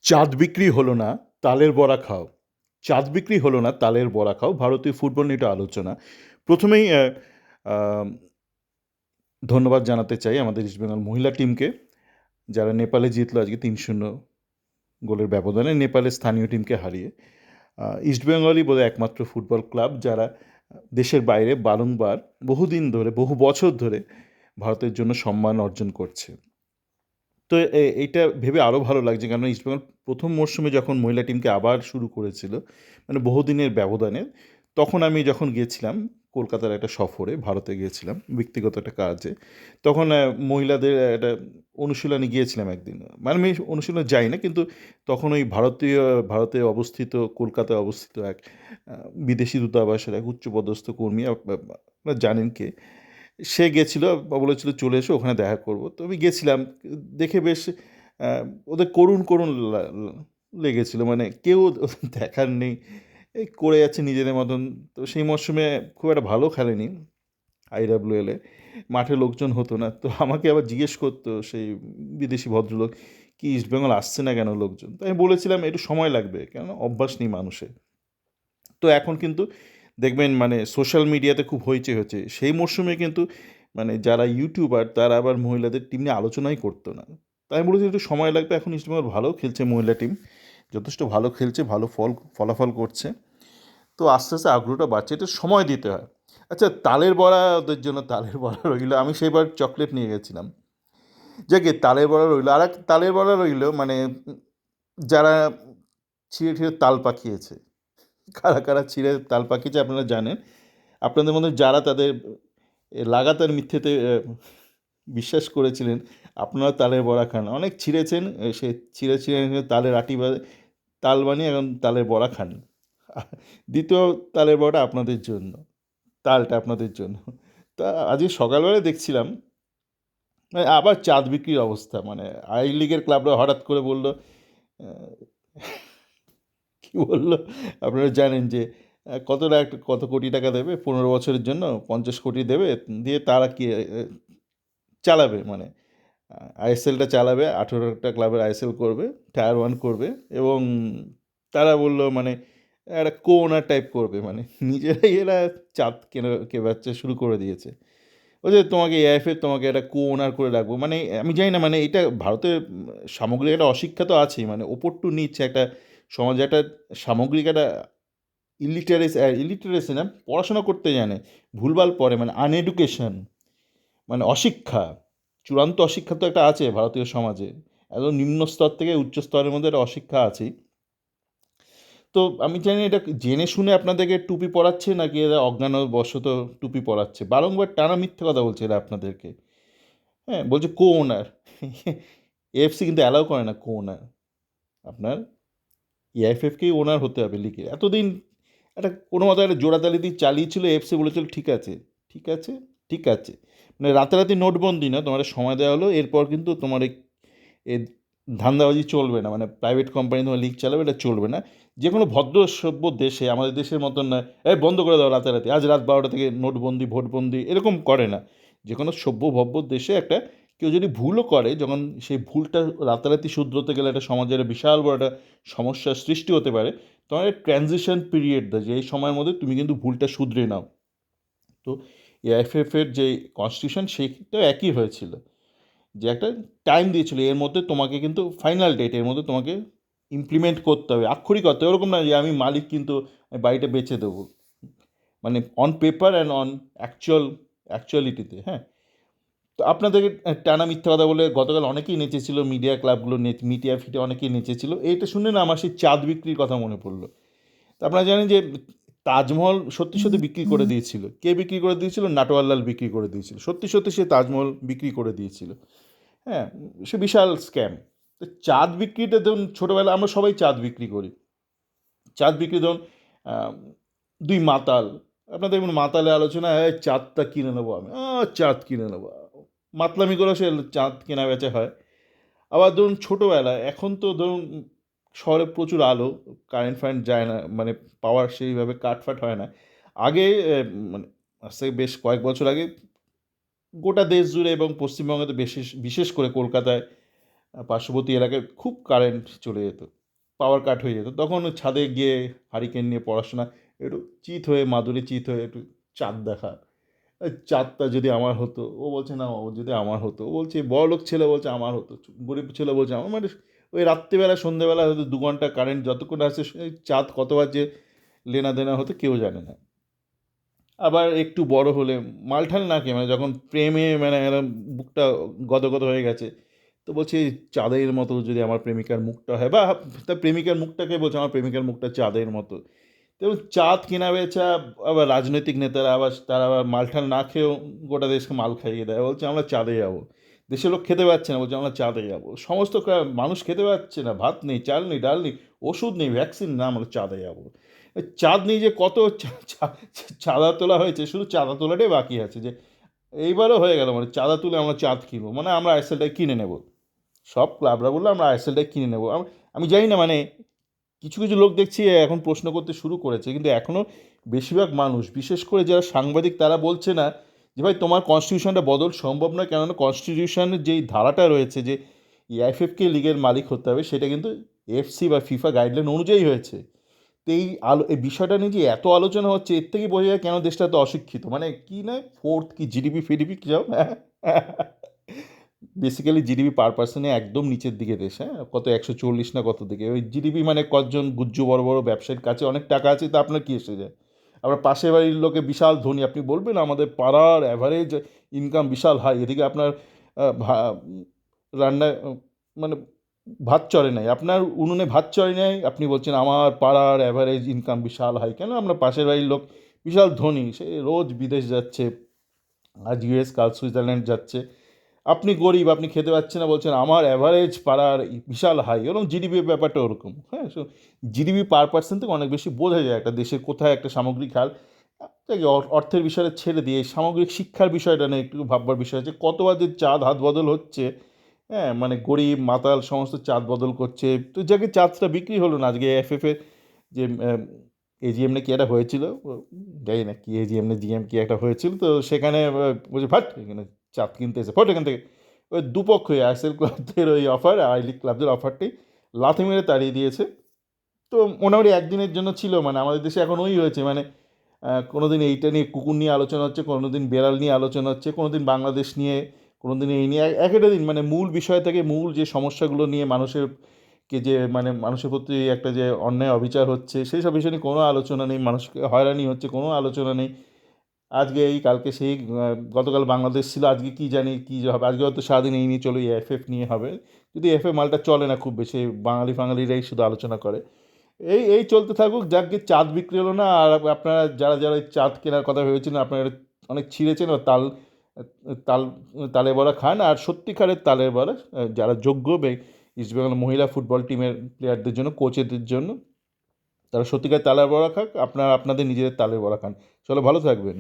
চাঁদ বিক্রি হলো না, তালের বড়া খাও। চাঁদ বিক্রি হলো না, তালের বড়া খাও। ভারতীয় ফুটবল নিয়ে একটা আলোচনা। প্রথমেই আম ধন্যবাদ জানাতে চাই আমাদের ইস্টবেঙ্গল মহিলা টিমকে, যারা নেপালে জিতলো আজকে ৩-০ গোলের ব্যবধানে নেপালের স্থানীয় টিমকে হারিয়ে। ইস্টবেঙ্গলই বোধহয় একমাত্র ফুটবল ক্লাব যারা দেশের বাইরে বারংবার বহুদিন ধরে, বহু বছর ধরে ভারতের জন্য সম্মান অর্জন করছে। তো এইটা ভেবে আরও ভালো লাগছে, কারণ ইস্টবেঙ্গল প্রথম মরশুমে যখন মহিলা টিমকে আবার শুরু করেছিল, মানে বহুদিনের ব্যবধানে, তখন আমি যখন গিয়েছিলাম কলকাতার একটা সফরে, ভারতে গিয়েছিলাম ব্যক্তিগত একটা কাজে, তখন মহিলাদের একটা অনুশীলনে গিয়েছিলাম একদিন। মানে আমি অনুশীলনে যাই না, কিন্তু তখন ওই ভারতে অবস্থিত, কলকাতায় অবস্থিত এক বিদেশি দূতাবাসের এক উচ্চপদস্থ কর্মী, আপনারা জানেন কে, সে গেছিল বা বলেছিল চলে এসো, ওখানে দেখা করব। তো আমি গেছিলাম, দেখে বেশ ওদের করুণ করুণ লেগেছিল, মানে কেউ ওদের দেখার নেই, এই করে যাচ্ছে নিজেদের মতন। তো সেই মরশুমে খুব একটা ভালো খেলেনি আইডাব্লিউএলে, মাঠে লোকজন হতো না। তো আমাকে আবার জিজ্ঞেস করতো সেই বিদেশি ভদ্রলোক, কি ইস্টবেঙ্গল আসছে না কেন লোকজন? তো আমি বলেছিলাম একটু সময় লাগবে, কেন অভ্যাস নেই মানুষের। তো এখন কিন্তু দেখবেন মানে সোশ্যাল মিডিয়াতে খুব হইচই হচ্ছে। সেই মরশুমে কিন্তু মানে যারা ইউটিউবার তারা আবার মহিলাদের টিম নিয়ে আলোচনাই করতো না। তাই আমি বলেছি একটু সময় লাগবে, এখন ইস্টবেঙ্গল ভালো খেলছে, মহিলা টিম যথেষ্ট ভালো খেলছে, ভালো ফলাফল করছে। তো আস্তে আস্তে আগ্রহটা বাড়ছে, এটা সময় দিতে হয়। আচ্ছা, তালের বড়া ওদের জন্য তালের বড়া রইলো, আমি সেবার চকলেট নিয়ে গেছিলাম। যাকে তালের বড়া রইলো, আর এক তালের বড়া রইলো, মানে যারা ছিঁড়ে ছিঁড়ে তাল পাকিয়েছে, কারা কারা ছিঁড়ে তাল পাকিয়েছে আপনারা জানেন। আপনাদের মধ্যে যারা তাদের লাগাতার মিথ্যেতে বিশ্বাস করেছিলেন, আপনারা তালের বড়া খান, অনেক ছিঁড়েছেন, সে ছিঁড়ে ছিঁড়ে তালের আটি তাল বানিয়ে এখন তালের বড়া খান। দ্বিতীয় তালের বড়াটা আপনাদের জন্য, তালটা আপনাদের জন্য। তা আজকে সকালবেলায় দেখছিলাম মানে আবার চাঁদ বিক্রির অবস্থা, মানে আই লিগের ক্লাবরা হঠাৎ করে বলল, কি বললো আপনারা জানেন যে কত কোটি টাকা দেবে 15 বছরের জন্য, 50 কোটি দেবে, দিয়ে তারা কি চালাবে, মানে আইএসএলটা চালাবে, 18টা ক্লাবের আইএসএল করবে, টায়ার ওয়ান করবে, এবং তারা বললো মানে একটা কো ওনার টাইপ করবে, মানে নিজেরাই এরা চাঁদ কেনাচ্ছে শুরু করে দিয়েছে। ওই যে তোমাকে এআইএফের তোমাকে একটা কো ওনার করে রাখবো, মানে আমি জানি না, মানে এটা ভারতের সামগ্রিক একটা অশিক্ষা তো আছেই, মানে ওপর টু নিচ্ছে একটা সমাজে একটা সামগ্রিক একটা ইলিটারেসি না, পড়াশোনা করতে জানে, ভুলভাল পড়ে, মানে আনএডুকেশন, মানে অশিক্ষা, চূড়ান্ত অশিক্ষা তো একটা আছে ভারতীয় সমাজে, একদম নিম্ন স্তর থেকে উচ্চ স্তরের মধ্যে একটা অশিক্ষা আছেই। তো আমি জানি এটা জেনে শুনে আপনাদেরকে টুপি পরাচ্ছে, নাকি এরা অজ্ঞানবশত টুপি পরাচ্ছে, বারংবার টানা মিথ্যে কথা বলছে এরা আপনাদেরকে। হ্যাঁ, বলছে কো ওনার, এএফসি কিন্তু অ্যালাউ করে না কো ওনার, আপনার এআইএফএফকেই ওনার হতে হবে লিগে। এতদিন একটা কোনো মতো একটা জোড়াতালি দিয়ে চালিয়েছিল, এএফসি বলেছিল ঠিক আছে, ঠিক আছে, ঠিক আছে, মানে রাতারাতি নোটবন্দি না, তোমার সময় দেওয়া হলো, এরপর কিন্তু তোমার এই ধান্দাবাজি চলবে না, মানে প্রাইভেট কোম্পানি তোমার লিগ চালাবে, এটা চলবে না। যে কোনো ভদ্র সভ্য দেশে, আমাদের দেশের মতন না, এই বন্ধ করে দাও রাতারাতি, আজ রাত 12টা থেকে নোটবন্দি, ভোটবন্দি, এরকম করে না। যে কোনো সভ্য ভব্য দেশে একটা কেউ যদি ভুলও করে, যখন সেই ভুলটা রাতারাতি শুধরোতে গেলে একটা সমাজের বিশাল বড় একটা সমস্যার সৃষ্টি হতে পারে, তোমার ট্রানজিশন পিরিয়ড দেয়, যে এই সময়ের মধ্যে তুমি কিন্তু ভুলটা শুধরে নাও। তো এআইএফএফের যে কনস্টিটিউশন সেইটাও একই হয়েছিল, যে একটা টাইম দিয়েছিল, এর মধ্যে তোমাকে কিন্তু ফাইনাল ডেট, এর মধ্যে তোমাকে ইমপ্লিমেন্ট করতে হবে, আক্ষরিক অর্থে, ওরকম না যে আমি মালিক কিন্তু আমি বাড়িটা বেচে দেবো, মানে অন পেপার অ্যান্ড অন অ্যাকচুয়ালিটিতে। হ্যাঁ, তো আপনাদেরকে টানা মিথ্যা কথা বলে গতকাল অনেকেই নেচেছিল, মিডিয়া ক্লাবগুলো মিডিয়া ফিটে অনেকেই নেচেছিল, এইটা শুনে না আমার সেই চাঁদ বিক্রির কথা মনে পড়লো। তো আপনারা জানেন যে তাজমহল সত্যি সত্যি বিক্রি করে দিয়েছিল, কে বিক্রি করে দিয়েছিল? নাটোয়ারলাল বিক্রি করে দিয়েছিল, সত্যি সত্যি সে তাজমহল বিক্রি করে দিয়েছিল। হ্যাঁ, সে বিশাল স্ক্যাম। তো চাঁদ বিক্রিটা ধরুন, ছোটোবেলা আমরা সবাই চাঁদ বিক্রি করি, চাঁদ বিক্রি ধরুন, আহ, দুই মাতাল, আপনাদের দেখবেন মাতালের আলোচনা, চাঁদটা কিনে নেবো আমি, চাঁদ কিনে নেবো, মাতলামি করে সে চাঁদ কেনা বেচা হয়। আবার ধরুন ছোটোবেলায়, এখন তো ধরুন শহরে প্রচুর আলো, কারেন্ট ফারেন্ট যায় না, মানে পাওয়ার সেইভাবে কাটফাট হয় না। আগে মানে আজ থেকে বেশ কয়েক বছর আগে গোটা দেশ জুড়ে এবং পশ্চিমবঙ্গে তো বিশেষ বিশেষ করে কলকাতায় পার্শ্ববর্তী এলাকায় খুব কারেন্ট চলে যেত। পাওয়ার কাট হয়ে যেত, তখন ছাদে গিয়ে হারিকেন নিয়ে পড়াশোনা, একটু চিত হয়ে মাদুরে চিত হয়ে একটু চাঁদ দেখা, চাঁদটা যদি আমার হতো, ও বলছে না ও যদি আমার হতো, ও বলছে বড়লোক ছেলে বলছে আমার হতো, গরিব ছেলে বলছে আমার, মানে ওই রাত্রিবেলা সন্ধ্যেবেলা হয়তো 2 ঘন্টা কারেন্ট যতক্ষণ আসে চাঁদ কতবার যে লেনা দেনা হতো কেউ জানে না। আবার একটু বড় হলে মালঠাল না কি, মানে যখন প্রেমে মানে এরম বুকটা গদগদ হয়ে গেছে, তো বলছি চাঁদের মতো যদি আমার প্রেমিকার মুখটা হয়, বা তার প্রেমিকার মুখটাকে বলছে আমার প্রেমিকার মুখটা চাঁদের মতো। তো চাঁদ কেনা বেচা, আবার রাজনৈতিক নেতারা আবার তারা আবার মালঠাল না খেয়েও গোটা দেশকে মাল খাইয়ে দেয়, বলছে আমরা চাঁদে যাবো। দেশের লোক খেতে পাচ্ছে না, বলছে আমরা চাঁদে যাবো। সমস্ত মানুষ খেতে পাচ্ছে না, ভাত নেই, চাল নেই, ডাল নেই, ওষুধ নেই, ভ্যাকসিন না, আমরা চাঁদে যাবো। চাঁদ নিয়ে যে কত চাঁদা তোলা হয়েছে, শুধু চাঁদা তোলাটাই বাকি আছে, যে এইবারও হয়ে গেল, মানে চাঁদা তুলে আমরা চাঁদ কিনবো, মানে আমরা আইএসএলটাই কিনে নেব। সব ক্লাবরা বললো আমরা আইএসএলটাই কিনে নেবো। আমি জানি না, মানে কিছু কিছু লোক দেখছি এখন প্রশ্ন করতে শুরু করেছে, কিন্তু এখনও বেশিরভাগ মানুষ, বিশেষ করে যারা সাংবাদিক, তারা বলছে না যে ভাই তোমার কনস্টিটিউশনটা বদল সম্ভব নয়, কেননা কনস্টিটিউশনের যেই ধারাটা রয়েছে যে এআইএফএফকে লিগের মালিক হতে হবে, সেটা কিন্তু এফসি বা ফিফা গাইডলাইন অনুযায়ী হয়েছে। তো এই বিষয়টা নিয়ে যে এত আলোচনা হচ্ছে, এর থেকেই বোঝা যায় কেন দেশটা এত অশিক্ষিত, মানে কি না ফোর্থ কি জিডিপি ফিডিপি কি যাও বেসিক্যালি জিডিপি পার পার্সনে একদম নিচের দিকে দেশ, হ্যাঁ, কত 140 না কত দিকে ওই জিডিপি, মানে কতজন গুজ্জু বড় বড় ব্যবসায়ীর কাছে অনেক টাকা আছে, তা আপনার কি এসে যায়? আবার পাশের বাড়ির লোকে বিশাল ধনী, আপনি বলবেন আমাদের পাড়ার অ্যাভারেজ ইনকাম বিশাল হাই, এদিকে আপনার রান্নায় মানে ভাত চড়ে নাই, আপনার উনুনে ভাত চড়ে নাই, আপনি বলছেন আমার পাড়ার অ্যাভারেজ ইনকাম বিশাল হাই। কেন? আমরা পাশের বাড়ির লোক বিশাল ধনী, সে রোজ বিদেশ যাচ্ছে, আজ ইউএস কাল সুইজারল্যান্ড যাচ্ছে, আপনি গরিব, আপনি খেতে পাচ্ছেন না, বলছেন আমার অ্যাভারেজ পাড়ার বিশাল হাই। ওরকম জিডিপির ব্যাপারটা ওরকম, হ্যাঁ। সো জিডিপি পার পার্সন থেকে অনেক বেশি বোঝা যায় একটা দেশের কোথায় একটা সামগ্রিক হাল। তাকে অর্থের বিষয়টা ছেড়ে দিয়ে সামগ্রিক শিক্ষার বিষয়টা নিয়ে একটু ভাববার বিষয় আছে, কতবার যে চাঁদ হাত বদল হচ্ছে, হ্যাঁ, মানে গরিব মাতাল সমস্ত চাঁদ বদল করছে। তো যাকে চাঁদটা বিক্রি হলো না আজকে এফএফে যে এজিএম না কি একটা হয়েছিল, জানি না কি এজিএম না জিএম কি একটা হয়েছিল, তো সেখানে বলছে ফাট এখানে চাঁদ কিনতে এসে ফট এখান থেকে। ওই দুপক্ষই আইএসএল ক্লাবদের ওই অফার, আই লিগ ক্লাবদের অফারটি লাথি মেরে তাড়িয়ে দিয়েছে। তো মোটামুটি একদিনের জন্য ছিল, মানে আমাদের দেশে এখন ওই হয়েছে, মানে কোনো দিন এইটা নিয়ে কুকুর নিয়ে আলোচনা হচ্ছে, কোনো দিন বেড়াল নিয়ে আলোচনা হচ্ছে, কোনো দিন বাংলাদেশ নিয়ে, কোনো দিন এই নিয়ে, এক একটা দিন মানে মূল বিষয় থেকে, মূল যে সমস্যাগুলো নিয়ে মানুষের কে যে মানে মানুষের প্রতি একটা যে অন্যায় অবিচার হচ্ছে, সেই সব বিষয় নিয়ে কোনো আলোচনা নেই, মানুষকে হয়রানি হচ্ছে কোনো আলোচনা নেই। আজকে এই কালকে সেই, গতকাল বাংলাদেশ ছিল, আজকে কি জানি কী হবে, আজকে হয়তো সারাদিন এই নিয়ে চলো, এফএফ নিয়ে হবে। যদি এফএফ মালটা চলে না খুব বেশি, বাঙালি ফাঙালিরাই শুধু আলোচনা করে। এই এই চলতে থাকুক, যাকে চাঁদ বিক্রি হলো না, আর আপনারা যারা যারা ওই চাঁদ কেনার কথা ভেবেছিলেন, আপনারা অনেক ছিঁড়েছেন, ও তাল তালে বড়া খান, আর সত্যিকারের তালের বড়া যারা যোগ্য ইস্টবেঙ্গল মহিলা ফুটবল টিমের প্লেয়ারদের জন্য, কোচেদের জন্য, তারা সত্যিকার তালের বড়া খাক, আপনারা আপনাদের নিজেদের তালের বড়া খান। চলো, ভালো থাকবেন।